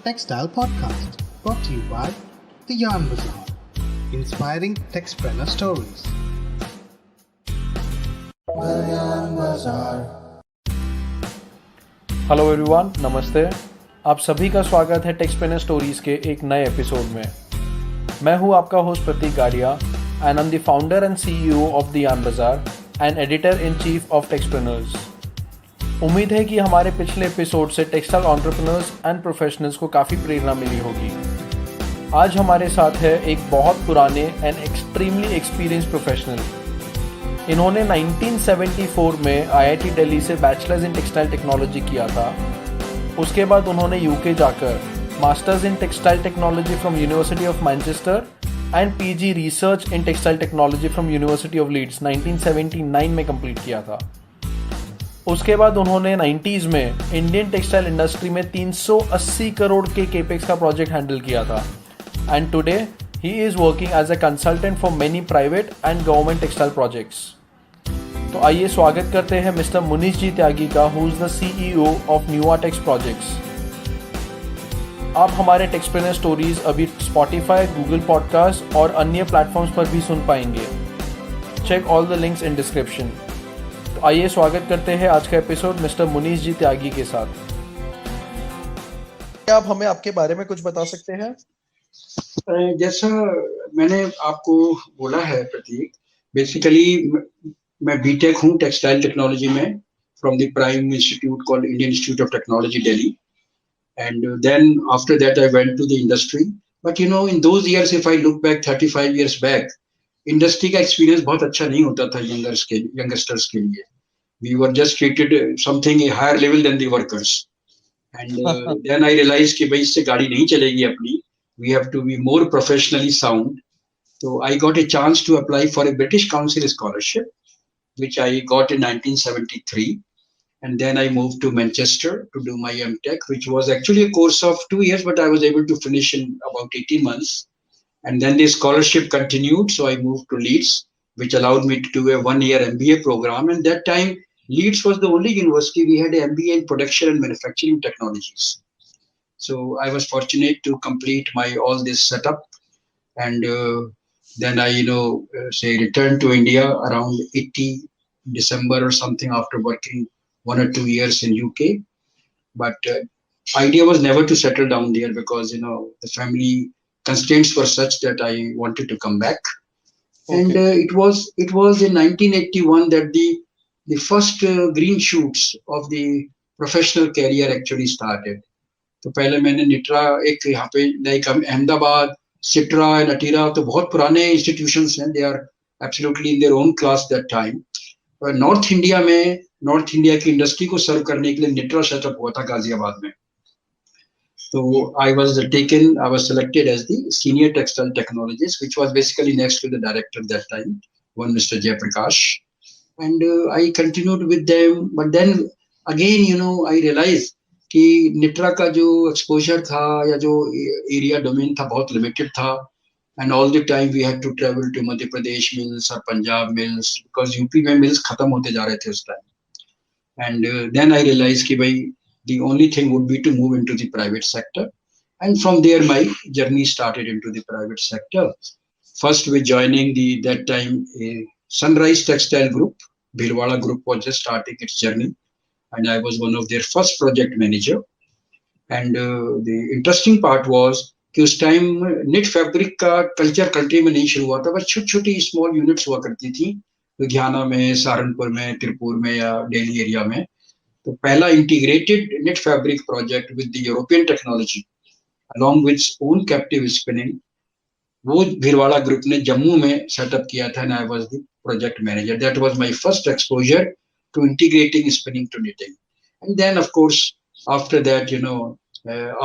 Textile Podcast, brought to you by The Yarn Bazaar, inspiring textpreneur stories. The Yarn Bazaar. Hello everyone, नमस्ते। आप सभी का स्वागत है टेक्सप्रेनर स्टोरीज के एक नए एपिसोड में। मैं हूं आपका host Prateek Gadia and I am the founder and CEO of the yarn Bazaar and editor in chief of Texpreneurs. उम्मीद है कि हमारे पिछले एपिसोड से टेक्सटाइल एंटरप्रेन्योर्स एंड प्रोफेशनल्स को काफ़ी प्रेरणा मिली होगी। आज हमारे साथ है एक बहुत पुराने एंड एक्सट्रीमली एक्सपीरियंस प्रोफेशनल। इन्होंने 1974 में आईआईटी दिल्ली से बैचलर्स इन टेक्सटाइल टेक्नोलॉजी किया था। उसके बाद उन्होंने यूके जाकर masters in textile technology from University of Manchester and PG research in textile technology from University of Leeds 1979 में कंप्लीट किया था। उसके बाद उन्होंने 90s में इंडियन टेक्सटाइल इंडस्ट्री में 380 करोड़ के केपेक्स का प्रोजेक्ट हैंडल किया था and today he is working as a consultant for many private and government textile projects. तो आइए स्वागत करते हैं मिस्टर मुनीश जी त्यागी का, who is the CEO of Nuatex projects. आप हमारे टेक्सप्रेनर स्टोरीज अभी स्पॉटिफाई, गूगल पॉडकास्ट और अन्य प्लेटफॉर्म्स पर भी सुन पाएंगे। Check all the links in description. तो आइए स्वागत करते हैं आज का एपिसोड मिस्टर मुनीश जी त्यागी के साथ। क्या आप हमें आपके बारे में कुछ बता सकते हैं? जैसा मैंने आपको बोला है प्रतीक, बेसिकली मैं बीटेक हूँ टेक्सटाइल टेक्नोलॉजी में from the prime institute called Indian Institute of Technology Delhi, and then after that I went to the industry. But you know, in those years, if I look back 35 years back, industry का experience बहुत अच्छा नहीं होता था youngsters के लिए। We were just treated something a higher level then the workers, and then I realise कि भाई इससे गाड़ी नहीं चलेगी अपनी, we have to be more professionally sound. So I got a chance to apply for a British Council scholarship, which I got in 1973. And then I moved to Manchester to do my MTech, which was actually a course of 2 years, but I was able to finish in about 18 months. And then the scholarship continued. So I moved to Leeds, which allowed me to do a 1-year MBA program. And that time, Leeds was the only university we had an MBA in production and manufacturing technologies. So I was fortunate to complete my all this setup, and then I, say returned to India around 80 December or something after working 1 or 2 years in UK. But idea was never to settle down there because the family constraints were such that I wanted to come back. Okay. And it was in 1981 that the first green shoots of the professional career actually started. तो पहले मैंने निट्रा, एक यहाँ पे like Ahmedabad, SITRA and ATIRA, तो बहुत पुराने institutions हैं, they are absolutely in their own class that time. North India में नॉर्थ इंडिया की इंडस्ट्री को सर्व करने के लिए निट्रा सेटअप हुआ था गाजियाबाद में। तो I was selected as the senior textile technologist, which was basically next to the director that time, one mister Jaiprakash, and I continued with them. But then again I realise कि निट्रा का जो एक्सपोजर था या जो एरिया डोमेन था बहुत limited था, and all the time we had to travel to Madhya Pradesh mills और पंजाब मिल्स, बिकॉज यूपी में मिल्स खत्म होते जा रहे थे उस time. And then I realise कि भाई the only thing would be to move into the private sector, and from there my journey started into the private sector, first with joining the that time Sunrise textile group. Bhilwara group was just starting it's journey, and I was one of their first project manager. And the interesting part was कि उस time net fabric का culture country में नहीं शुरू हुआ था, बस छोटी छोटी स्मॉल यूनिट्स हुआ करती थी लुधियाना में, सहारनपुर में, त्रिपुर में या दिल्ली एरिया में। तो पहला integrated net fabric project with the European technology along with own captive spinning, वो भीलवाड़ा ग्रुप ने जम्मू में सेटअप किया था, and I was the project manager. That was my first exposure to integrating spinning to knitting. And then of course after that,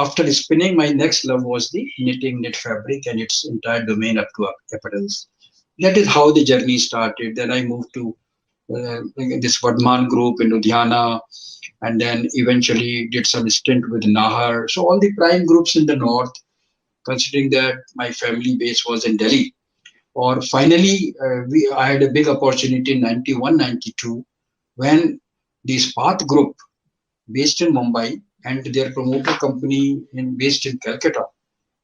after spinning, my next love was the knitting, knit fabric and its entire domain up to apparels. That is how the journey started. Then I moved to this Vardhman group in Ludhiana, and then eventually did some stint with Nahar. So all the prime groups in the north, considering that my family base was in Delhi. Or finally I had a big opportunity in 91-92 when the Spath group based in Mumbai and their promoter company based in Calcutta,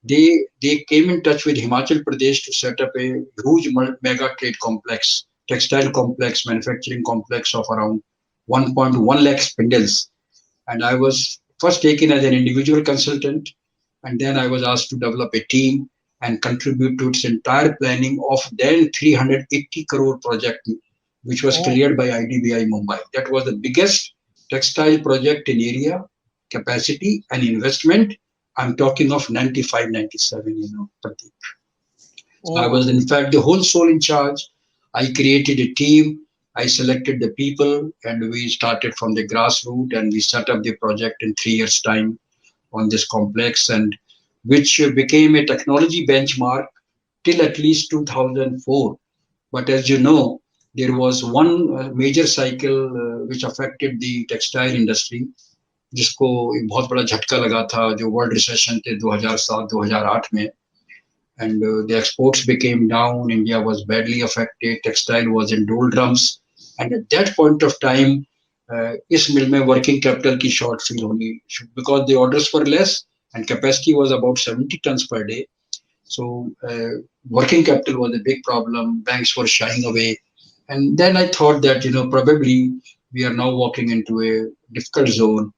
they came in touch with Himachal Pradesh to set up a huge mega trade complex, textile complex, manufacturing complex of around 1.1 lakh spindles. And I was first taken as an individual consultant, and then I was asked to develop a team and contribute to its entire planning of then 380 crore project, which was cleared by IDBI Mumbai. That was the biggest textile project in area, capacity and investment. I'm talking of 95, 97, Pratik. So I was, in fact, the whole soul in charge. I created a team. I selected the people, and we started from the grassroots, and we set up the project in 3 years' time on this complex, and which became a technology benchmark till at least 2004. But as you know, there was one major cycle which affected the textile industry, जिसको एक बहुत बड़ा झटका लगा था, जो world recession थे 2007-2008 में, and the exports became down. India was badly affected. Textile was in doldrums, and at that point of time, इस मिल में working capital की short feel होनी, because the orders were less and capacity was about 70 tons per day. So working capital was a big problem. Banks were shying away, and then I thought that probably we are now walking into a difficult zone,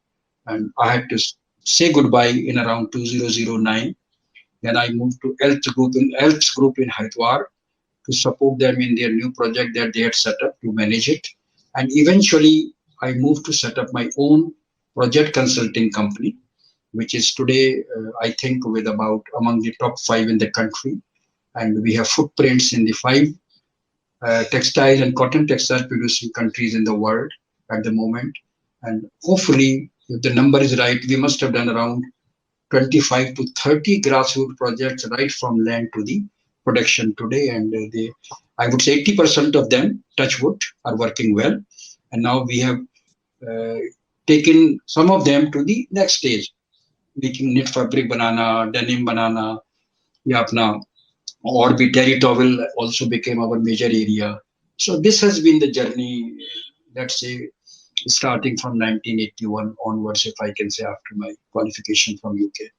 and I had to say goodbye in around 2009. Then I moved to Elps Group in Haridwar to support them in their new project that they had set up to manage it. And eventually, I moved to set up my own project consulting company, which is today, I think, with about among the top 5 in the country. And we have footprints in the 5 textile and cotton textile producing countries in the world at the moment. And hopefully, if the number is right, we must have done around 25 to 30 grassroots projects right from land to the production today. And I would say 80% of them, touch wood, are working well. And now we have taken some of them to the next stage, making knit fabric banana, denim banana, या अपना और भी terry towel also became our major area. So this has been the journey, let's say, starting from 1981 onwards, if I can say, after my qualification from UK.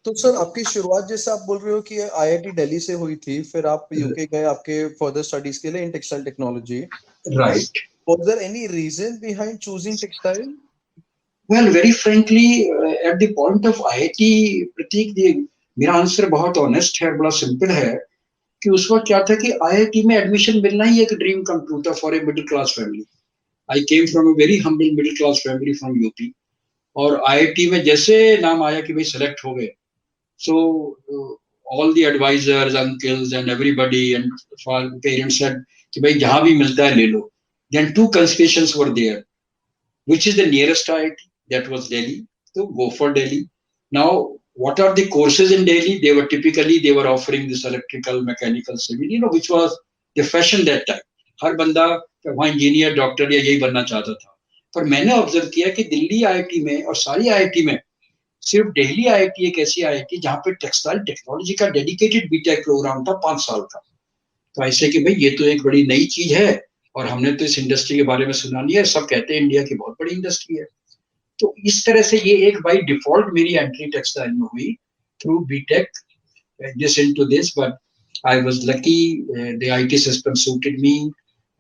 तो sir आपकी शुरुआत जैसे आप बोल रहे हो कि आईआईटी दिल्ली से हुई थी, फिर आप यूके गए आपके फर्दर स्टडीज के लिए इन textile technology. Right. Was there any reason behind choosing textile? Well, very frankly, at the point of IIT, प्रतीक, मेरा आंसर बहुत ऑनेस्ट है, बड़ा सिंपल है कि उस वक्त क्या था कि IIT में एडमिशन मिलना ही एक ड्रीम कम ट्रू था for a middle class family. I came from a very humble middle class family from UP. और IIT में जैसे नाम आया कि भाई सेलेक्ट हो गए, so all the advisors, uncles and everybody and parents said कि भाई जहाँ भी मिलता है ले लो. Then 2 considerations were there. Which is the nearest IIT? That was Delhi. So go for Delhi. Now, what are the courses in Delhi? They were offering this electrical, mechanical, civil, which was the fashion that time. हर बंदा वहाँ engineer, doctor या यही बनना चाहता था. पर मैंने observe किया कि दिल्ली आईआईटी में और सारी आईआईटी में सिर्फ दिल्ली आईआईटी एक ऐसी आईआईटी जहाँ पे टेक्सटाइल टेक्नोलॉजी का डेडिकेटेड बीटेक प्रोग्राम था 5 साल का. तो ऐसे कि भाई ये तो एक बड़ी नई चीज है और हमने तो इस इंडस्ट्री के बारे में सुना नहीं है, सब कहते हैं इंडिया की बहुत बड़ी इंडस्ट्री है. तो इस तरह से ये एक बाई डिफॉल्ट मेरी एंट्री टेक्सटाइल में हुई through BTech, this into this. But I was lucky, the IT system suited me.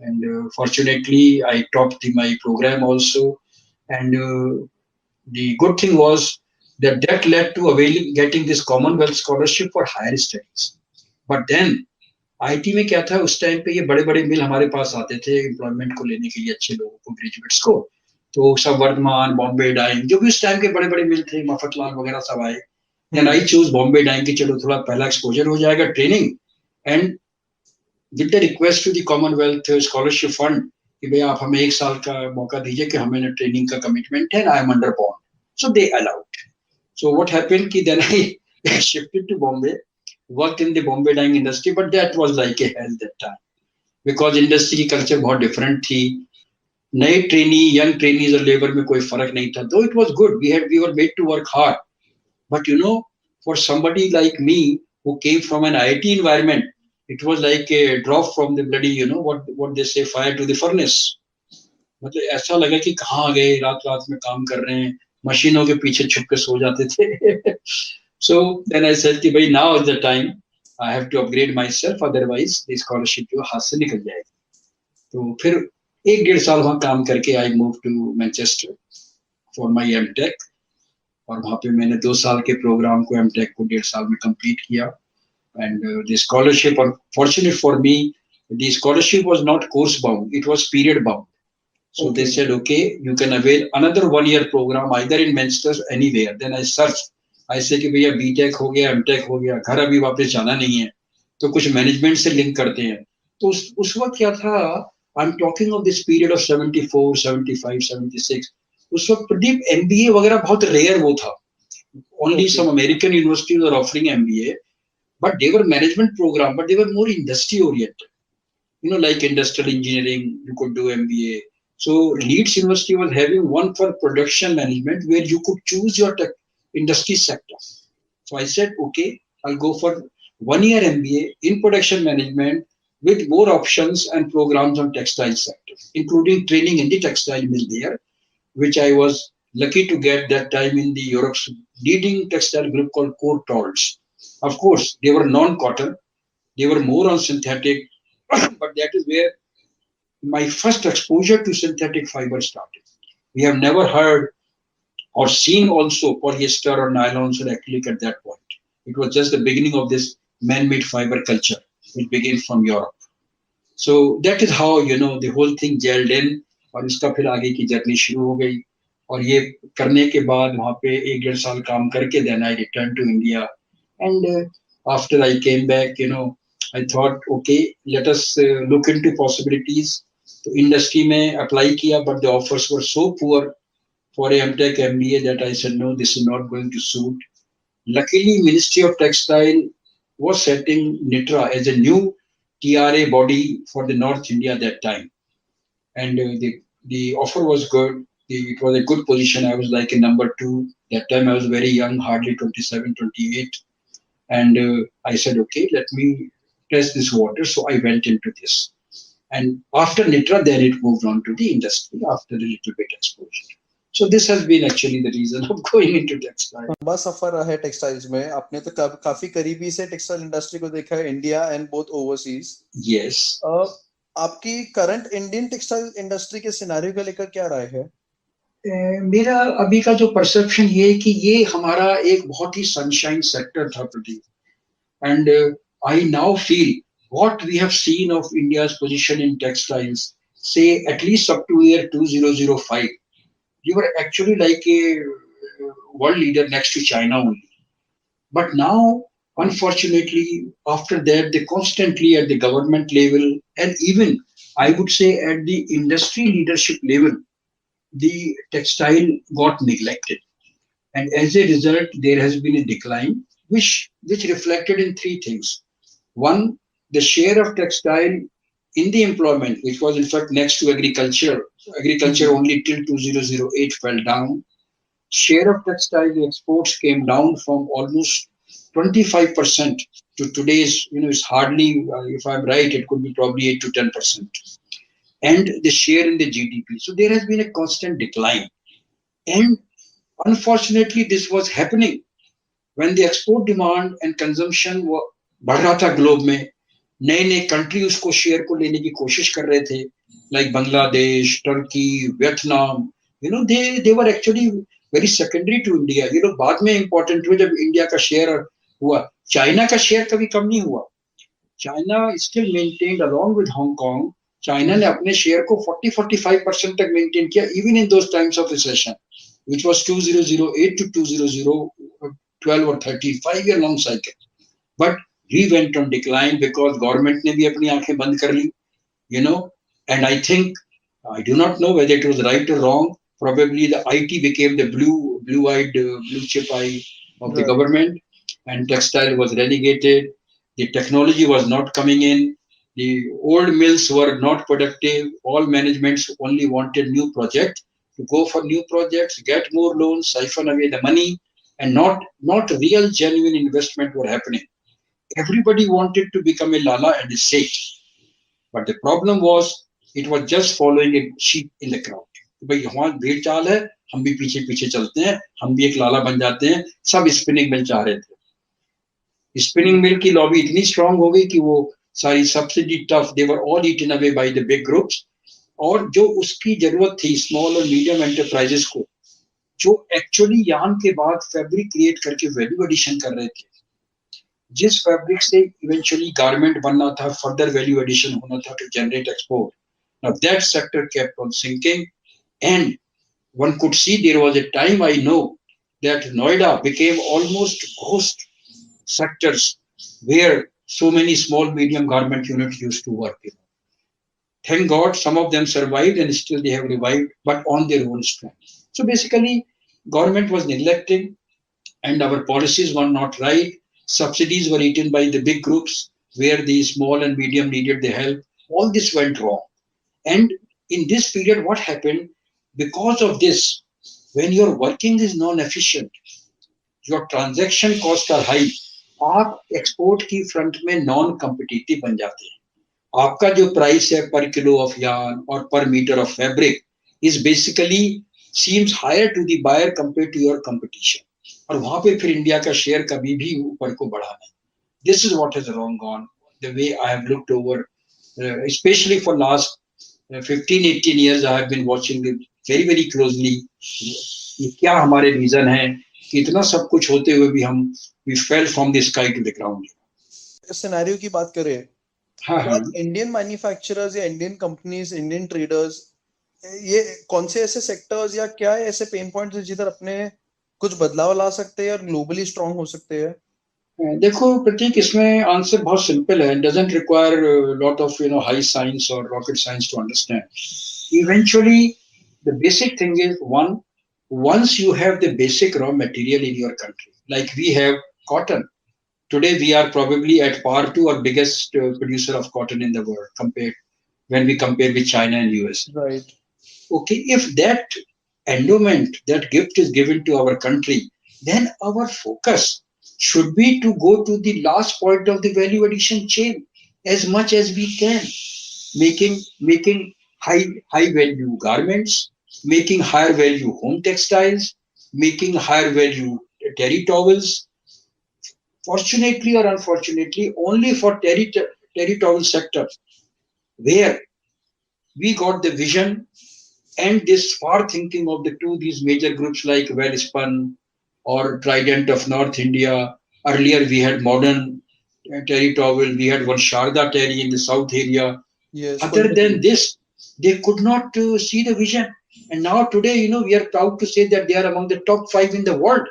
And fortunately, I topped my program also. And the good thing was that led to getting this Commonwealth Scholarship for higher studies. But then, IT में क्या था उस time पे, ये बड़े बड़े मिल हमारे पास आते थे एम्प्लॉयमेंट को लेने के लिए अच्छे लोगों को, ग्रेजुएट्स को. तो सब वर्धमान, बॉम्बे डाइंग, जो भी उस टाइम के बड़े बड़े मिल थे, मफतलाल वगैरह सब आए. Then I choose Bombay Dyeing की, चलो थोड़ा पहला एक्सपोजर हो जाएगा, training. And with the request to the Commonwealth Scholarship Fund कि भाई आप हमें 1 साल का मौका दीजिए कि हमें ट्रेनिंग का कमिटमेंट है, I am under bond. So they allowed. So what happened कि then I shifted to Bombay, worked in the Bombay dyeing industry, but that was like a hell that time because industry की culture बहुत different थी. नए trainee, young trainees और labour में कोई फर्क नहीं था. Though it was good, we were made to work hard. But for somebody like me who came from an IIT environment, it was like a drop from the bloody, what they say, fire to the furnace. मतलब ऐसा लगा कि कहाँ आ गए, रात रात में काम कर रहे हैं, मशीनों के पीछे छुप के सो जाते थे. So then I said कि भाई now is the time I have to upgrade myself, otherwise the scholarship जो हाथ से निकल जाएगी. तो फिर 1-1.5 साल वहाँ काम करके I moved to Manchester for my M.Tech. और वहाँ पे मैंने 2 साल के प्रोग्राम को M.Tech को 1.5 साल में कंप्लीट किया. And the scholarship, fortunate for me, the scholarship was not course bound, it was period bound. So they said, okay, you can avail another 1-year program either in Manchester or anywhere. Then I searched. I said कि भैया B.Tech हो गया, M.Tech हो गया, घर अभी वापस जाना नहीं है, तो कुछ मैनेजमेंट से लिंक करते हैं. तो उस वक्त क्या था, I am talking of this period of 74, 75, 76. उस वक्त प्रदीप MBA वगैरह बहुत रेयर वो था. Only some American universities were offering MBA, but they were management program, but they were more industry oriented. You know, like industrial engineering, you could do MBA. So Leeds University was having one for production management where you could choose your industry sector. So I said, okay, I'll go for 1-year MBA in production management with more options and programs on textile sector, including training in the textile mill there, which I was lucky to get that time in the Europe's leading textile group called Courtaulds. Of course, they were non-cotton, they were more on synthetic, but that is where my first exposure to synthetic fiber started. We have never heard or seen also polyester or nylons or acrylic at that point. It was just the beginning of this man-made fiber culture, which began from Europe. So that is how, you know, the whole thing gelled in, और इसका फिर आगे की journey शुरू हो गई. और ये करने के बाद वहाँ पे 1-1.5 साल काम करके then I returned to India. And after I came back, you know, I thought, okay, let us look into possibilities. तो इंडस्ट्री में अप्लाई किया, but the offers were so poor for a M.Tech MBA that I said, no, this is not going to suit. Luckily, Ministry of Textile was setting NITRA as a new TRA body for the North India at that time. And the offer was good. It was a good position. I was like a number 2. That time I was very young, hardly 27, 28. And I said, okay, let me test this water. So I went into this. And after NITRA, then it moved on to the industry after a little bit exposure. So this has been actually the reason of going into textile. लंबा सफर रहा है textiles में. आपने तो काफी करीबी से textile industry को देखा है, India and both overseas. Yes. आपकी करंट इंडियन टेक्सटाइल इंडस्ट्री के सिनेरियो को लेकर क्या राय है? मेरा अभी का जो परसेप्शन ये है कि ये हमारा एक बहुत ही सनशाइन सेक्टर था Pradeep. And I now feel what we have seen of India's position in textiles, say at least up to year 2005, we were actually like a world leader next to China only. But now, unfortunately, after that, they constantly at the government level and even I would say at the industry leadership level, the textile got neglected. And as a result, there has been a decline, which reflected in 3 things. One, the share of textile in the employment, which was in fact next to agriculture only till 2008 fell down. Share of textile exports came down from almost 25% to today's, you know, it's hardly, if I'm right, it could be probably 8 to 10%. And the share in the GDP. So there has been a constant decline. And unfortunately, this was happening when the export demand and consumption बढ़ रहा था globe में. नए country उसको share को लेने की कोशिश कर रहे थे, like Bangladesh, Turkey, Vietnam. You know they were actually very secondary to India. ये लोग बाद में इंपॉर्टेंट हुए जब इंडिया का शेयर हुआ. चाइना का शेयर कभी कम नहीं हुआ. China still maintained along with Hong Kong. China ने अपने शेयर को 40-45% तक मेंटेन किया even in those times of recession, which was 2008 to 2012 or 13, 5-year long cycle. But we went on decline because government ne bhi apni aankhein band kar li, you know. And I think, I do not know whether it was right or wrong, probably the IT became the blue-eyed blue chip eye of the government, and textile was relegated. The technology was not coming in. The old mills were not productive. All managements only wanted new projects, to go for new projects, get more loans, siphon away the money, and not real genuine investment were happening. Everybody wanted to become a Lala and a Seth. But the problem was, it was just following a sheep in the crowd. भाई हमारा भीड़ चाल है, हम भी पीछे पीछे चलते हैं, हम भी एक लाला बन जाते हैं। सब स्पिनिंग मिल चाह रहे थे। स्पिनिंग मिल की लॉबी इतनी स्ट्रांग हो गई कि वो सारी subsidy TUF, they were all eaten away by the big groups. और जो उसकी जरूरत थी स्मॉल और मीडियम एंटरप्राइजेस को, जो एक्चुअली यार्न के बाद फैब्रिक क्रिएट करके वैल्यू एडिशन कर रहे थे, जिस फैब्रिक से इवेंचुअली गारमेंट बनना था, फर्दर वैल्यू एडिशन होना था to generate export, now that sector kept on sinking, and one could see there was a time, I know, that Noida became almost ghost sectors where so many small medium garment units used to work. Thank God some of them survived and still they have revived, but on their own strength. So basically government was neglecting and our policies were not right. Subsidies were eaten by the big groups where the small and medium needed the help. All this went wrong. And in this period, what happened? Because of this, when your working is non-efficient, your transaction costs are high, आप export की front में non competitive बन जाते हैं। आपका जो price है पर किलो ऑफ यार्न और पर metre of fabric is basically seems higher to the buyer compare to your competition, और वहां पे फिर इंडिया का शेयर कभी भी ऊपर को बढ़ा नहीं। This is what has wrong gone the way I have looked over, specially for last 15-18 years I have been watching it very very closely. ये क्या हमारे रीजन है कि इतना सब कुछ होते हुए भी हम we fell from the sky to the ground. Scenario की बात करें, हाँ हाँ, इंडियन मैन्युफैक्चरर्स या इंडियन कंपनीज, इंडियन ट्रेडर्स, ये कौन से ऐसे सेक्टर्स या क्या ऐसे पेन पॉइंट्स हैं जिधर अपने कुछ बदलाव ला सकते हैं और ग्लोबली स्ट्रांग हो सकते हैं? देखो प्रतीक, इसमें आंसर बहुत सिंपल है, doesn't require lot of high science और rocket science to understand. Eventually the basic thing is one, once you have the basic raw material in your country, like we have cotton today, we are probably at par to our biggest producer of cotton in the world compared, when we compare with China and US. Right. Okay, if that endowment, that gift is given to our country, then our focus should be to go to the last point of the value addition chain as much as we can, making high value garments, making higher value home textiles, making higher value terry towels. Fortunately or unfortunately, only for terry towel sector, where we got the vision and this far thinking of these major groups like Welspun or Trident of North India. Earlier we had modern terry towel, we had one Sharda terry in the south area. Yes. Other than this, they could not see the vision. And now today, we are proud to say that they are among the top 5 in the world.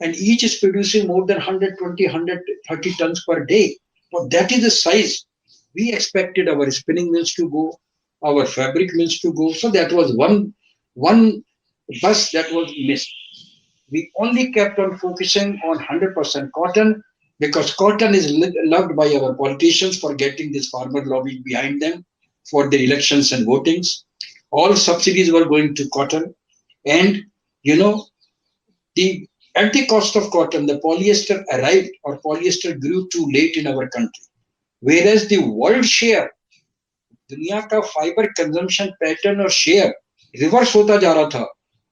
And each is producing more than 120, 130 tons per day. But that is the size. We expected our spinning mills to go, our fabric mills to go. So that was one bus that was missed. We only kept on focusing on 100% cotton, because cotton is loved by our politicians for getting this farmer lobby behind them for the elections and votings. All subsidies were going to cotton, and at the cost of cotton, the polyester arrived, or polyester grew too late in our country. Whereas the world share, दुनिया का fibre consumption pattern और share reverse होता जा रहा था।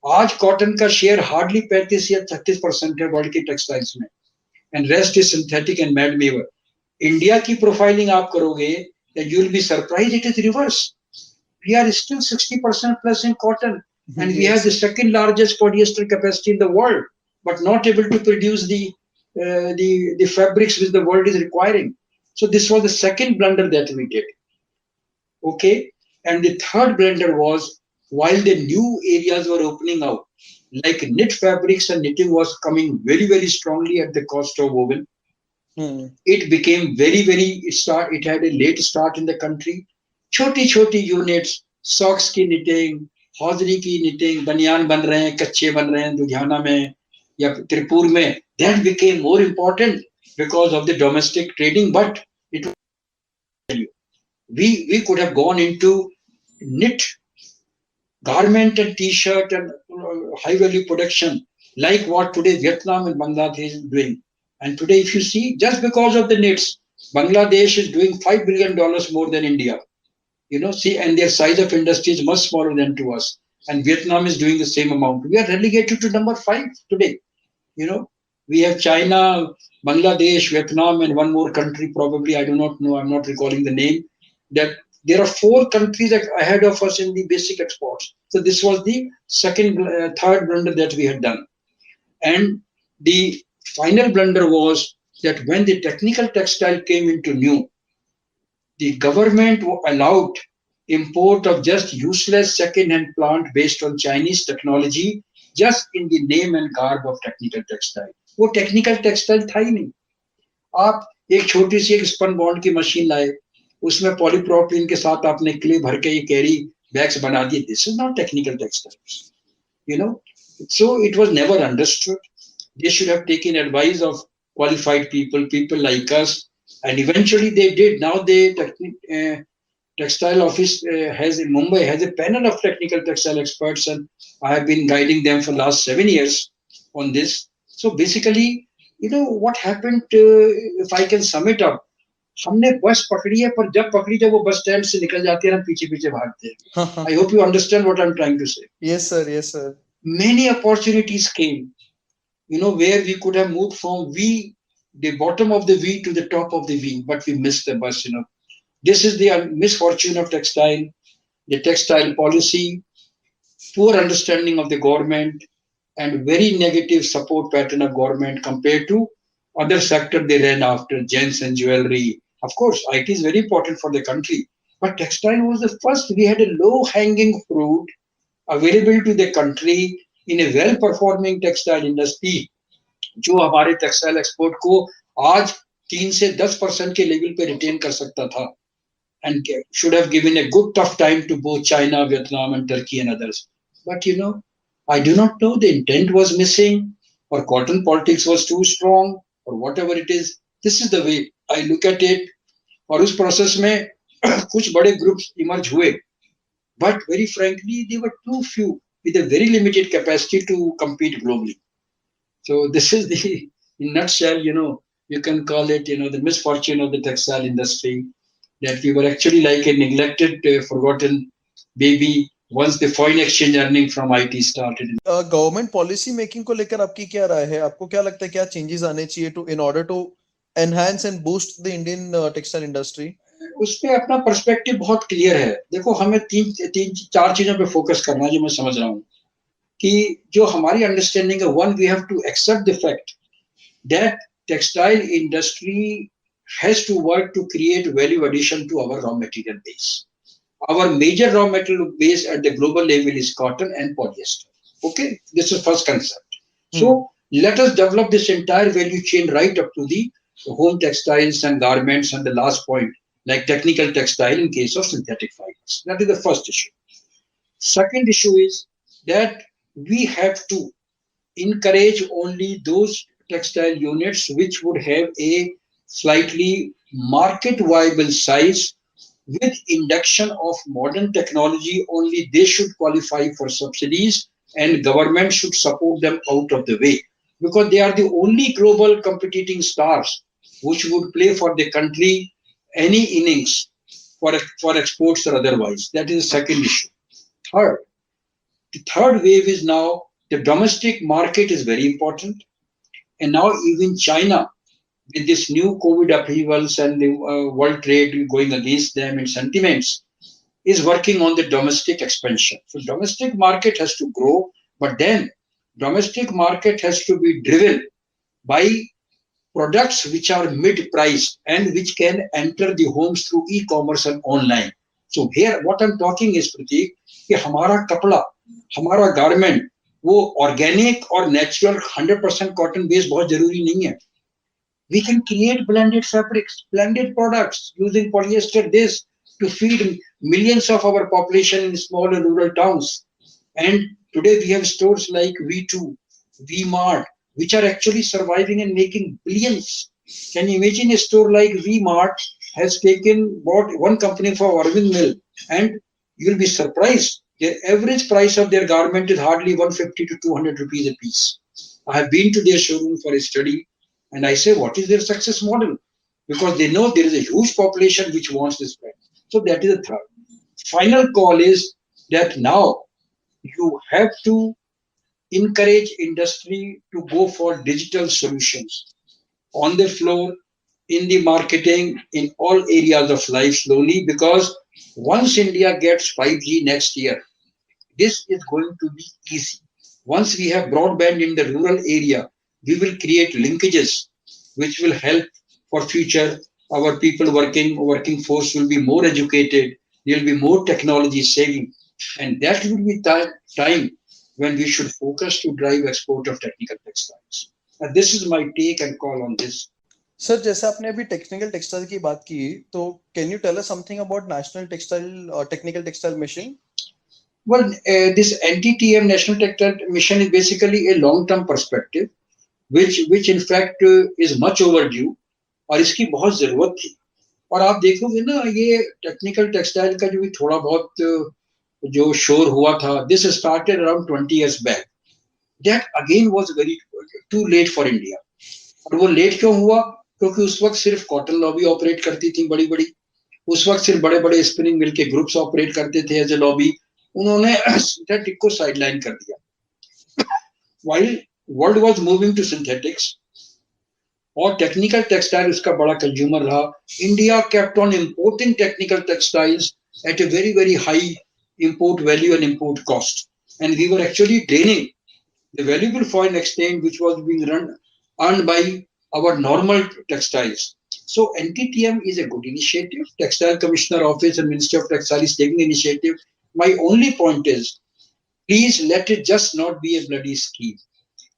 आज cotton का share hardly 35 या 36% है वर्ल्ड के टेक्सटाइल्स में, and rest is synthetic and made weaver. India की प्रोफाइलिंग आप करोगे, you will be surprised, it is reverse. We are still 60% plus in cotton, and we have the second largest polyester capacity in the world, but not able to produce the fabrics which the world is requiring. So this was the second blunder that we did. Okay, and the third blunder was, while the new areas were opening out, like knit fabrics and knitting was coming very very strongly at the cost of woven. It became very very it had a late start in the country. छोटी units, socks की knitting, hosiery की knitting, बनियान बन रहे हैं, कच्चे बन रहे हैं लुधियाना में या त्रिपुर में, that became more important because of the domestic trading. But it we could have gone into knit garment and t-shirt and high value production like what today Vietnam and Bangladesh is doing. And today if you see, just because of the knits, Bangladesh is doing $5 billion more than India. And their size of industry is much smaller than to us. and Vietnam is doing the same amount. We are relegated to number 5 today. You know, we have China, Bangladesh, Vietnam, and one more country, probably, I do not know, I'm not recalling the name, that there are 4 countries ahead of us in the basic exports. So this was the third blunder that we had done. And the final blunder was that when the technical textile came into new, the government allowed import of just useless second-hand plant based on Chinese technology, just in the name and garb of technical textile. वो technical textile था ही नहीं. आप एक छोटी सी एक spun bond की machine लाए, उसमें पॉलीप्रोपिलीन के साथ आपने क्ले भर के ये कैरी बैग्स बना दिए. This is not technical textiles, you know. So it was never understood. They should have taken advice of qualified people like us, and eventually they did. Now the textile office has in Mumbai has a panel of technical textile experts, and I have been guiding them for last 7 years on this. So basically, you know what happened, if I can sum it up, हमने बस पकड़ी है, पर जब वो bus stand से निकल जाती है ना, पीछे पीछे भागते हैं. I hope you understand what I'm trying to say. Yes sir, yes sir. Many opportunities came, you know, where we could have moved from the bottom of the V to the top of the V, but we missed the bus, you know. This is the misfortune of textile, the textile policy, poor understanding of the government, and very negative support pattern of government compared to other sector they ran after, gems and jewelry. Of course, IT is very important for the country, but textile was the first. We had a low-hanging fruit available to the country in a well-performing textile industry, जो हमारे textile export को आज 3 से 10% के level पे retain कर सकता था, and should have given a good tough time to both China, Vietnam, and Turkey and others. But you know, I do not know, the intent was missing, or cotton politics was too strong, or whatever it is. This is the way I look at it. और उस process में कुछ बड़े groups emerge हुए, but very frankly they were too few with a very limited capacity to compete globally. So this is the, in nutshell, you know, you can call it, you know, the misfortune of the textile industry, that we were actually like a neglected, forgotten baby once the foreign exchange earning from IT started. Government policy making को लेकर आपकी क्या राय है? आपको क्या लगता है क्या चेंजेस आने चाहिए to in order to enhance and boost the Indian textile industry? उस पे अपना पर्सपेक्टिव बहुत क्लियर है. देखो, हमें तीन चार चीजों पे फोकस करना है, जो मैं समझ रहा हूँ कि जो हमारी अंडरस्टैंडिंग है. One, we have to accept the fact that textile industry has to work to create value addition to our raw material base. Our major raw material base at the global level is cotton and polyester. Okay, this is first concept. So let us develop this entire value chain right up to the home textiles and garments, and the last point, like technical textile in case of synthetic fibers. That is the first issue. Second issue is that we have to encourage only those textile units which would have a slightly market viable size with induction of modern technology. Only they should qualify for subsidies, and government should support them out of the way, because they are the only global competing stars which would play for the country any innings for exports or otherwise. That is the second issue. Third, the third wave is now the domestic market is very important, and now even China, with this new COVID upheavals and the world trade going against them and sentiments, is working on the domestic expansion. So domestic market has to grow, but then domestic market has to be driven by products which are mid-priced and which can enter the homes through e-commerce and online. So here what I'm talking is, Prateek, कि हमारा कपड़ा, हमारा garment वो organic और natural 100% cotton based बहुत जरूरी नहीं है. We can create blended fabrics, blended products using polyester this to feed millions of our population in small and rural towns. And today we have stores like V2, V-Mart, which are actually surviving and making billions. Can you imagine a store like V-Mart has bought one company for Arvind Mill, and you'll be surprised. Their average price of their garment is hardly 150 to 200 rupees a piece. I have been to their showroom for a study, and I say, what is their success model? Because they know there is a huge population which wants this brand. So that is the third. Final call is that now you have to encourage industry to go for digital solutions on the floor, in the marketing, in all areas of life slowly, because once India gets 5G next year, this is going to be easy. Once we have broadband in the rural area, we will create linkages which will help for future. Our people working force will be more educated. There will be more technology saving, and that will be time when we should focus to drive export of technical textiles. And this is my take and call on this. Sir जैसे आपने अभी technical textile की बात की, तो can you tell us something about national technical textile mission? Well, this NTTM National Textile Mission is basically a long-term perspective, which in fact is much overdue, और इसकी बहुत जरूरत थी. और आप देखोगे ना, ये टेक्निकल टेक्सटाइल का जो भी थोड़ा बहुत जो शोर हुआ था, this started around 20 years back. That again was very too late for India. और वो लेट क्यों हुआ? क्योंकि उस वक्त सिर्फ कॉटन लॉबी ऑपरेट करती थी बड़ी बड़ी. उस वक्त सिर्फ बड़े बड़े स्पिनिंग मिल के ग्रुप्स ऑपरेट करते थे एज ए लॉबी. उन्होंने सिंथेटिक को साइडलाइन कर दिया. While world was moving to synthetics और टेक्निकल टेक्सटाइल उसका बड़ा कंज्यूमर रहा, India kept on importing technical textiles at a very very high import value and import cost, and we were actually draining the valuable foreign exchange which was being earned by our normal textiles. So NTTM is a good initiative. Textile Commissioner Office and Ministry of Textile is taking the initiative. My only point is, please let it just not be a bloody scheme.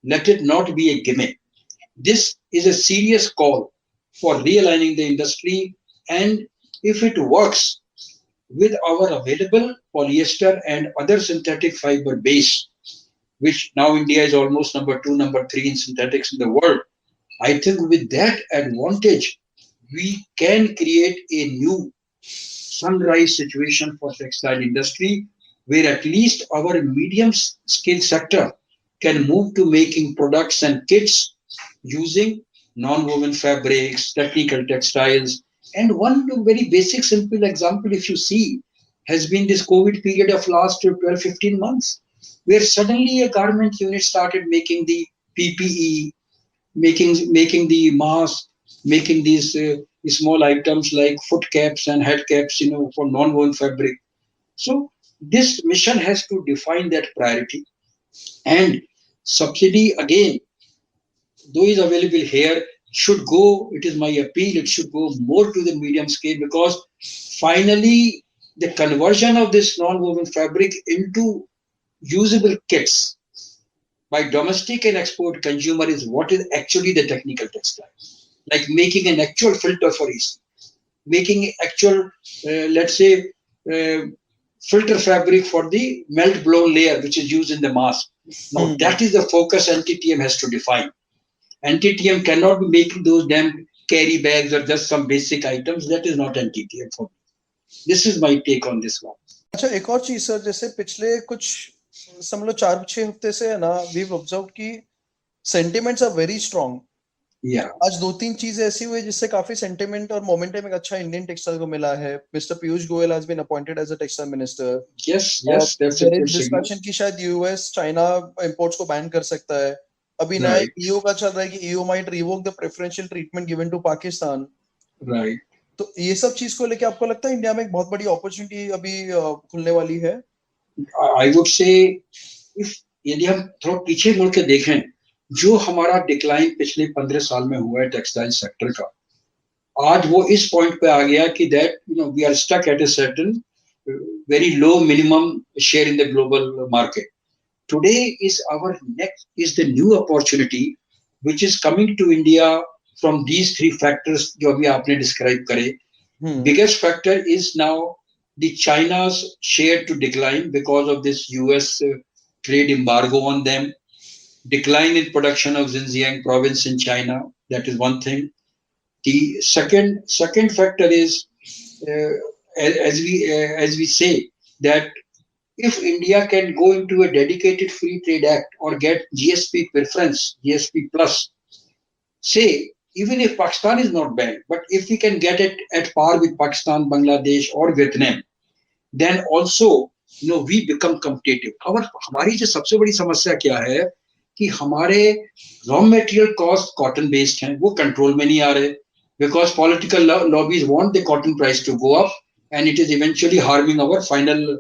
Let it not be a gimmick. This is a serious call for realigning the industry, and if it works with our available polyester and other synthetic fiber base, which now India is almost number 2, number 3 in synthetics in the world, I think with that advantage, we can create a new sunrise situation for textile industry, where at least our medium scale sector can move to making products and kits using non-woven fabrics, technical textiles. And one very basic simple example, if you see, has been this COVID period of last 12-15 months, where suddenly a garment unit started making the PPE, making the mask, making these small items like foot caps and head caps, for non-woven fabric. So this mission has to define that priority. And subsidy, again, though is available here, should go, it is my appeal, it should go more to the medium scale, because finally the conversion of this non-woven fabric into usable kits by domestic and export consumer is what is actually the technical textile. Like making an actual filter for AC, making actual, let's say, filter fabric for the melt blown layer which is used in the mask. Now that is the focus NTTM has to define. NTTM cannot be making those damn carry bags or just some basic items. That is not NTTM for me. This is my take on this one. अच्छा, एक और चीज sir, जैसे पिछले कुछ समझ लो 4-6 हफ्ते से है ना, we've observed कि sentiments are very strong. Yeah. आज 2-3 चीजें ऐसी हुई जिससे काफी सेंटिमेंट और मोमेंटम एक अच्छा इंडियन टेक्सटाइल को मिला है. Mister Piyush Goyal has been appointed as a textile minister. Yes, that's a good signal. Discussion की शायद यूएस चाइना इंपोर्ट्स को बैन कर सकता है. अभी नया ईयू का चल रहा है कि EU might revoke the preferential treatment given to Pakistan. Right. तो ये सब चीज को लेके आपको लगता है इंडिया में एक बहुत बड़ी अपॉर्चुनिटी अभी खुलने वाली है? आई वुड से, इफ यदि हम थोड़ा पीछे मुड़ के देखें, जो हमारा डिक्लाइन पिछले 15 साल में हुआ है टेक्सटाइल सेक्टर का, आज वो इस पॉइंट पे आ गया कि that we are stuck at a certain very low minimum share in the global market. Today is the new opportunity which is coming to India from these 3 factors जो अभी आपने describe करे. Biggest factor is now the China's share to decline because of this US trade embargo on them. Decline in production of Xinjiang province in China, that is one thing. The second factor is as we say that if India can go into a dedicated free trade act or get GSP preference, GSP plus, say, even if Pakistan is not banned, but if we can get it at par with Pakistan, Bangladesh or Vietnam, then also we become competitive. हमारी जो सबसे बड़ी समस्या क्या है कि हमारे raw material cost cotton based हैं, वो कंट्रोल में नहीं आ रहे, because political lobbies want the cotton price to go up, and it is eventually harming our final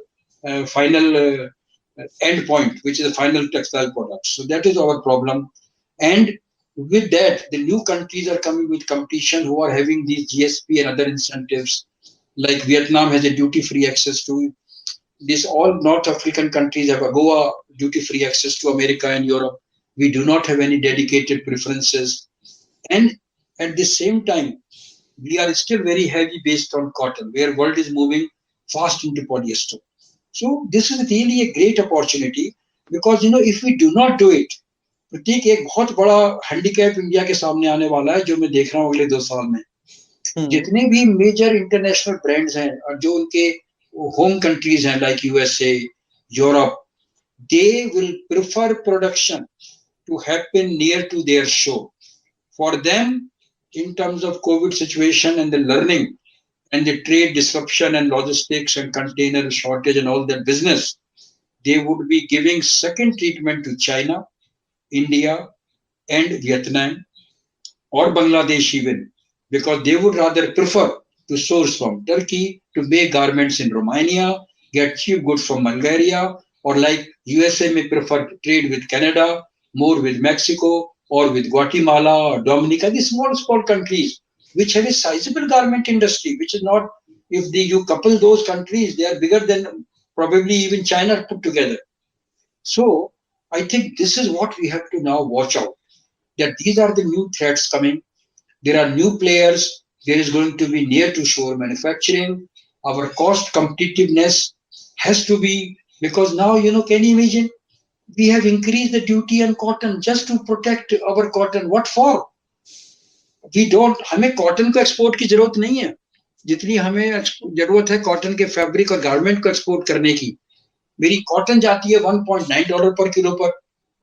end point, which is the final textile product. So that is our problem. And with that, the new countries are coming with competition who are having these GSP and other incentives. Like Vietnam has a duty-free access to this. All North African countries have a Goa duty-free access to America and Europe. We do not have any dedicated preferences. And at the same time, we are still very heavy based on cotton, where world is moving fast into polyester. So this is really a great opportunity, because if we do not do it, प्रतीक एक बहुत बड़ा handicap India के सामने आने वाला है, जो मैं देख रहा हूँ अगले 2 साल में। जितने भी मेजर इंटरनेशनल ब्रांड्स हैं और जो उनके होम कंट्रीज हैं, like USA, Europe, they will prefer production to happen near to their shore. For them, in terms of COVID situation and the learning and the trade disruption and logistics and container shortage and all that business, they would be giving second treatment to China, India, and Vietnam, or Bangladesh even, because they would rather prefer to source from Turkey, to make garments in Romania, get cheap goods from Bulgaria, or like USA may prefer to trade with Canada, more with Mexico, or with Guatemala or Dominica, these small countries which have a sizable garment industry, which is not, if you couple those countries, they are bigger than probably even China put together. So I think this is what we have to now watch out, that these are the new threats coming. There are new players. There is going to be near to shore manufacturing. Our cost competitiveness has to be, because now, can you imagine? We have increased the duty on cotton just to protect our cotton. What for? हमें cotton को export की जरूरत नहीं है, जितनी हमें जरूरत है कॉटन के फैब्रिक और गारमेंट को एक्सपोर्ट करने की। मेरी कॉटन जाती है $1.9 पर किलो पर,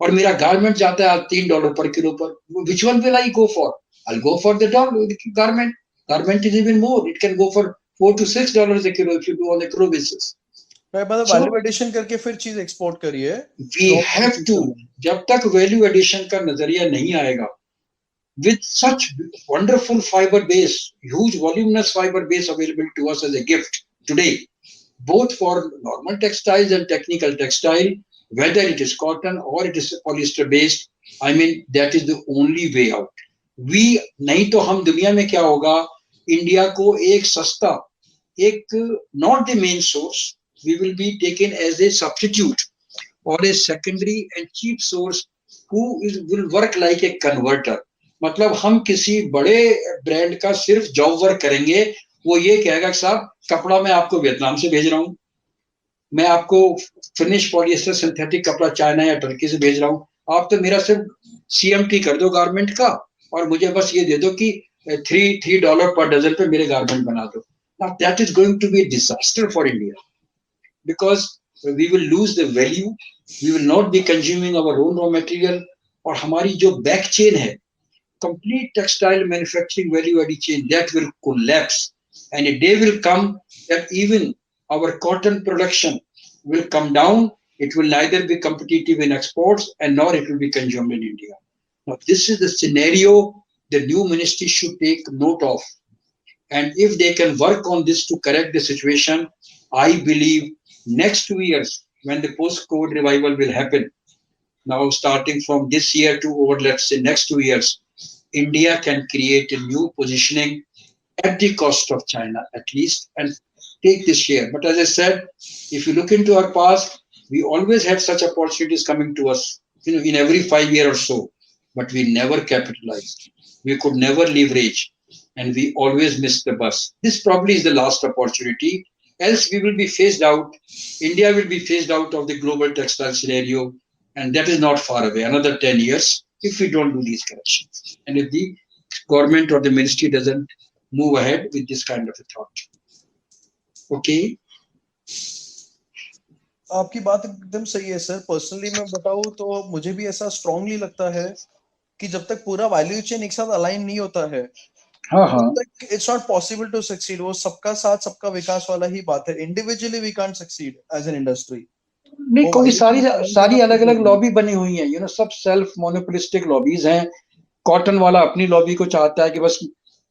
और मेरा गारमेंट जाता है $3 पर किलो पर। Which one will I go for? I'll go for the garment. Garment is even more. It can go for $4 to $6 a kilo if you do on a kilo basis. मतलब value addition करके फिर चीज export करिए। We have to, जब तक value addition का नजरिया नहीं आएगा, with such wonderful fiber base, huge voluminous fiber base available to us as a gift today, both for normal textiles and technical textile, whether it is cotton or it is polyester based, I mean, that is the only way out. नहीं तो हम दुनिया में क्या होगा, India को एक सस्ता, एक not the main source, we will be taken as a substitute or a secondary and cheap source who will work like a converter. मतलब हम किसी बड़े ब्रांड का सिर्फ जॉब वर्क करेंगे, वो ये कहेगा कि साहब कपड़ा मैं आपको वियतनाम से भेज रहा हूँ, मैं आपको फिनिश पॉलिएस्टर सिंथेटिक कपड़ा चाइना या टर्की से भेज रहा हूँ, आप तो मेरा सिर्फ CMT कर दो गारमेंट का, और मुझे बस ये दे दो कि $3 पर डजन पे मेरे गारमेंट बना दो। Now that is going to be a disaster for India, because we will lose the value, we will not be consuming our own raw material, और हमारी जो बैक चेन है, complete textile manufacturing value added chain, that will collapse, and a day will come that even our cotton production will come down. It will neither be competitive in exports and nor it will be consumed in India. Now this is the scenario the new ministry should take note of, and if they can work on this to correct the situation, I believe next 2 years, when the post-COVID revival will happen, now starting from this year to over, let's say, next 2 years, India can create a new positioning at the cost of China, at least, and take this share. But as I said, if you look into our past, we always had such opportunities coming to us, in every 5 years or so, but we never capitalized. We could never leverage, and we always missed the bus. This probably is the last opportunity. Else we will be phased out. India will be phased out of the global textile scenario, and that is not far away, another 10 years, if we don't do these corrections. And if the government or the ministry doesn't move ahead with this kind of a thought. Okay? आपकी बात एकदम सही है sir. Personally मैं बताऊं तो मुझे भी ऐसा स्ट्रांगली लगता है कि जब तक पूरा वैल्यू चेन एक साथ अलाइन नहीं होता है, हाँ हाँ It's not possible to succeed. वो सबका साथ सबका विकास वाला ही बात है. Individually we can't succeed as an industry. नहीं, वो क्योंकि value सारी chain को balance सारी करना अलग बहुत अलग जरूरी है. लॉबी बनी हुई है, सब सेल्फ मोनोपोलिस्टिक लॉबीज हैं. कॉटन वाला अपनी लॉबी को चाहता है कि बस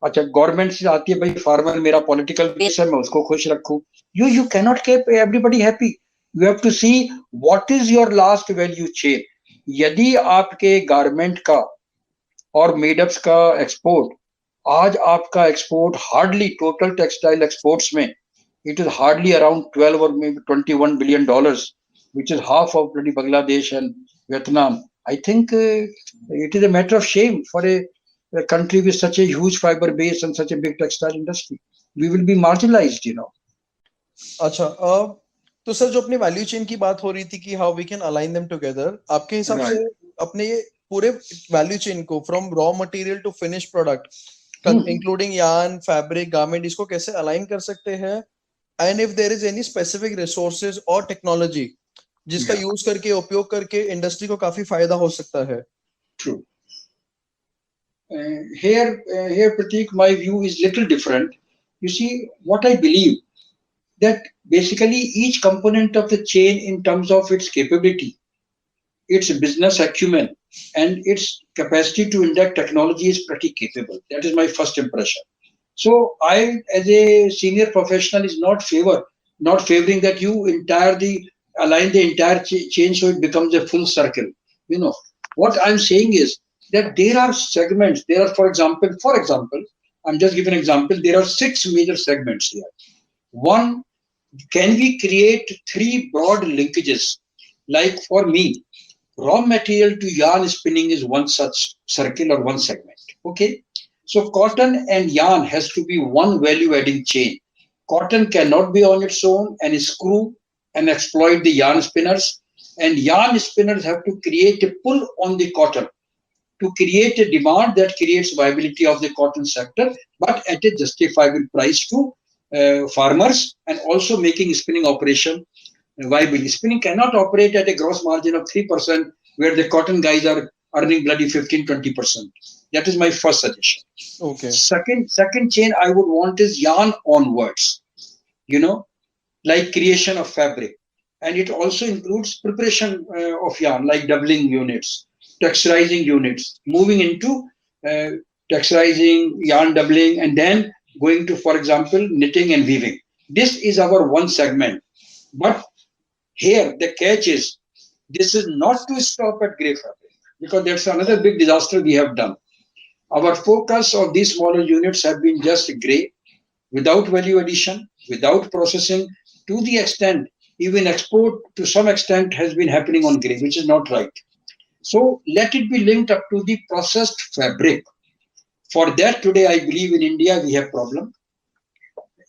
अच्छा गवर्नमेंट से आती है, भाई फार्मर मेरा पॉलिटिकल बेस है, मैं उसको खुश रखूं. You can not keep everybody happy. You have to see what is your last value chain. यदि आपके गारमेंट का और मेडअप्स का एक्सपोर्ट, आज आपका export hardly total textile exports में it is hardly around 12 or maybe 21 billion dollars, which is half of bloody Bangladesh and Vietnam. I think it is a matter of shame for a country with such a huge fiber base and such a big textile industry. We will be marginalized, अच्छा, तो sir जो अपनी value chain की बात हो रही थी कि how we can align them together, आपके हिसाब Right. से अपने ये पूरे वैल्यू चेन को from raw material to finish product including yarn, fabric, garment, इसको कैसे अलाइन कर सकते हैं? And if there is any specific resources और टेक्नोलॉजी जिसका यूज करके, उपयोग करके इंडस्ट्री को काफी फायदा हो सकता है. True. Here, Pratik, my view is little different. You see, what I believe that basically each component of the chain, in terms of its capability, its business acumen, and its capacity to induct technology, is pretty capable. That is my first impression. So I, as a senior professional, is not favoring that you align the entire chain so it becomes a full circle. What I'm saying is that there are segments. There are, for example, I'm just giving an example. There are 6 major segments here. One, can we create 3 broad linkages? Like for me, raw material to yarn spinning is one such circle or one segment. Okay. So cotton and yarn has to be one value-adding chain. Cotton cannot be on its own and screw and exploit the yarn spinners, and yarn spinners have to create a pull on the cotton to create a demand that creates viability of the cotton sector, but at a justifiable price to farmers, and also making spinning operation viable. Spinning cannot operate at a gross margin of 3% where the cotton guys are earning bloody 15-20%. That is my first suggestion. Okay. Second chain I would want is yarn onwards, like creation of fabric. And it also includes preparation of yarn, like doubling units, texturizing units, moving into texturizing, yarn doubling, and then going to, for example, knitting and weaving. This is our one segment. But here the catch is, this is not to stop at grey fabric, because that's another big disaster we have done. Our focus of these smaller units have been just grey, without value addition, without processing, to the extent even export to some extent has been happening on grey, which is not right. So let it be linked up to the processed fabric. For that, today I believe in India we have problem,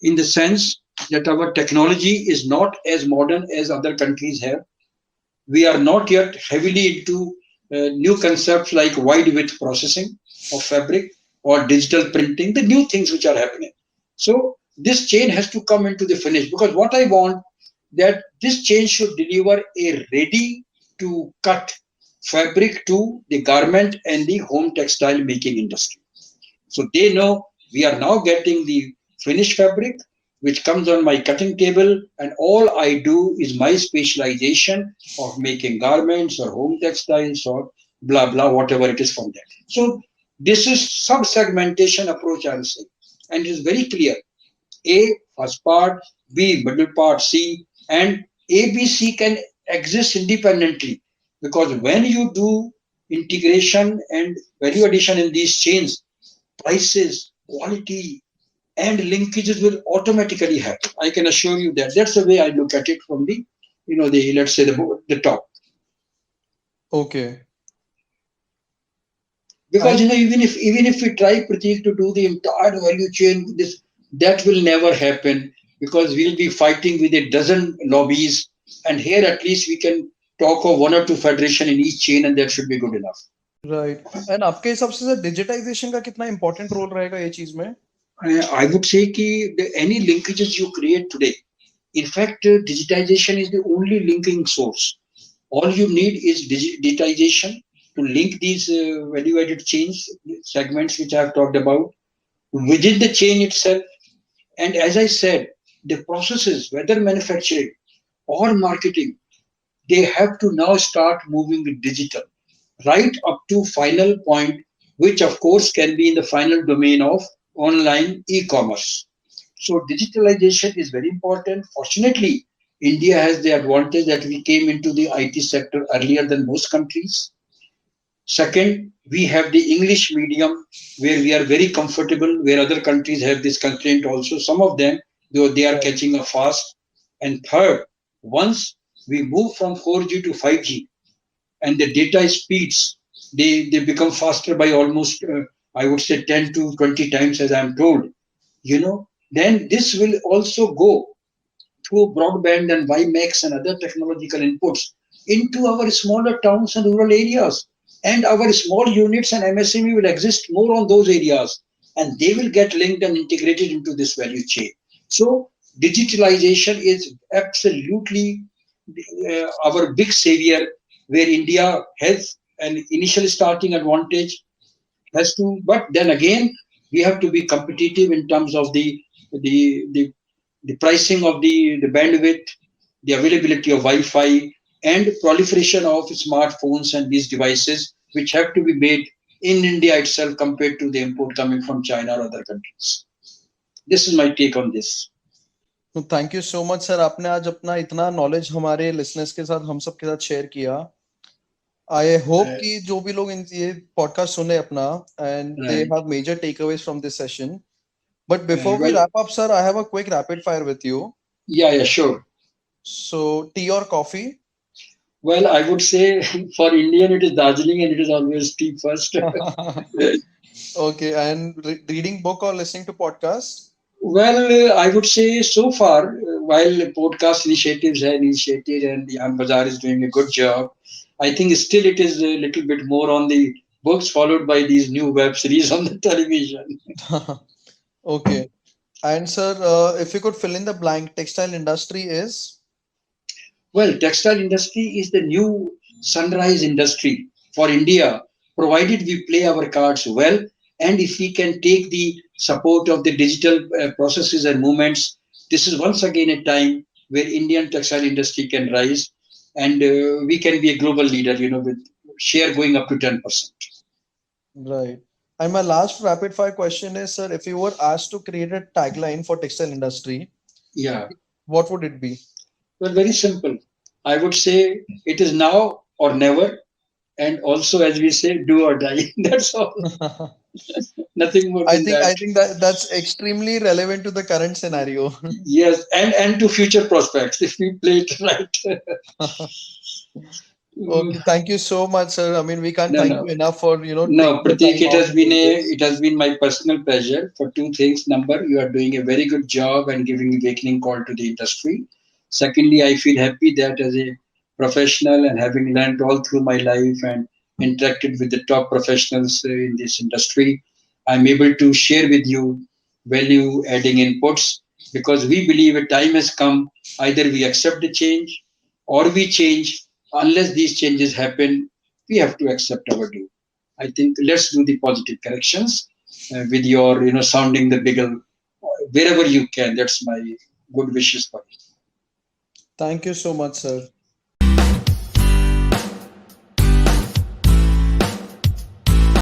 in the sense that our technology is not as modern as other countries have. We are not yet heavily into new concepts like wide width processing of fabric or digital printing, the new things which are happening. So this chain has to come into the finish, because what I want, that this chain should deliver a ready to cut fabric to the garment and the home textile making industry. So they know we are now getting the finished fabric which comes on my cutting table, and all I do is my specialization of making garments or home textiles or blah blah, whatever it is from that. So this is sub-segmentation approach, I will say, and it is very clear. A, first part; B, middle part; C, and A, B, C can exist independently, because when you do integration and value addition in these chains, prices, quality, and linkages will automatically happen. I can assure you that. That's the way I look at it from the, let's say the top. Okay. Because even if we try, Pratik, to do the entire value chain, that will never happen, because we'll be fighting with a dozen lobbies, and here at least we can talk of 1 or 2 federation in each chain, and that should be good enough. Right. And आपके हिसाब से sir digitisation का कितना important role रहेगा ये चीज में? I would say that any linkages you create today, in fact, digitization is the only linking source. All you need is digitization to link these value-added chains, segments which I have talked about, within the chain itself. And as I said, the processes, whether manufacturing or marketing, they have to now start moving with digital, right up to final point, which of course can be in the final domain of online e-commerce. So digitalization is very important. Fortunately, India has the advantage that we came into the IT sector earlier than most countries. Second, we have the English medium where we are very comfortable, where other countries have this constraint also. Some of them, though they are catching up fast. And third, once we move from 4G to 5G and the data speeds, they become faster by almost, I would say 10 to 20 times as I'm told, then this will also go through broadband and WiMAX and other technological inputs into our smaller towns and rural areas. And our small units and MSME will exist more on those areas, and they will get linked and integrated into this value chain. So digitalization is absolutely our big savior, where India has an initial starting advantage, but then again, we have to be competitive in terms of the pricing of the bandwidth, the availability of Wi-Fi, and proliferation of smartphones and these devices, which have to be made in India itself compared to the import coming from China or other countries. This is my take on this. Thank you so much sir, आपने आज अपना इतना knowledge हमारे listeners के साथ, हम सब के साथ शेयर किया. आई होप कि जो भी लोग ये पॉडकास्ट सुने अपना, and they have major takeaways from this session. But before we wrap up, sir, I have a quick rapid fire with you. Yeah, sure. So, tea or coffee? Well, I would say for Indian it is Darjeeling, and it is always tea first. Okay, and reading book or listening to podcast? Well, I would say so far, while podcast initiatives have initiated and the Yan Bazaar is doing a good job, I think still it is a little bit more on the books, followed by these new web series on the television. Okay. And sir, if you could fill in the blank, textile industry is? Well, textile industry is the new sunrise industry for India, provided we play our cards well, and if we can take the support of the digital processes and movements. This is once again a time where Indian textile industry can rise, and we can be a global leader, with share going up to 10%. Right. And my last rapid fire question is, sir, if you were asked to create a tagline for textile industry, what would it be? Well, very simple. I would say it is now or never, and also, as we say, do or die. That's all. Nothing more than that. I think that's extremely relevant to the current scenario. Yes, and to future prospects if we play it right. Okay, thank you so much, sir. I mean, we can't thank you enough for No, Prateek, it has been my personal pleasure for two things. Number, you are doing a very good job and giving a awakening call to the industry. Secondly, I feel happy that as a professional and having learned all through my life and interacted with the top professionals in this industry, I'm able to share with you value-adding inputs, because we believe a time has come. Either we accept the change or we change. Unless these changes happen, we have to accept our due. I think let's do the positive corrections with your, sounding the bigger wherever you can. That's my good wishes for you. Thank you so much, sir.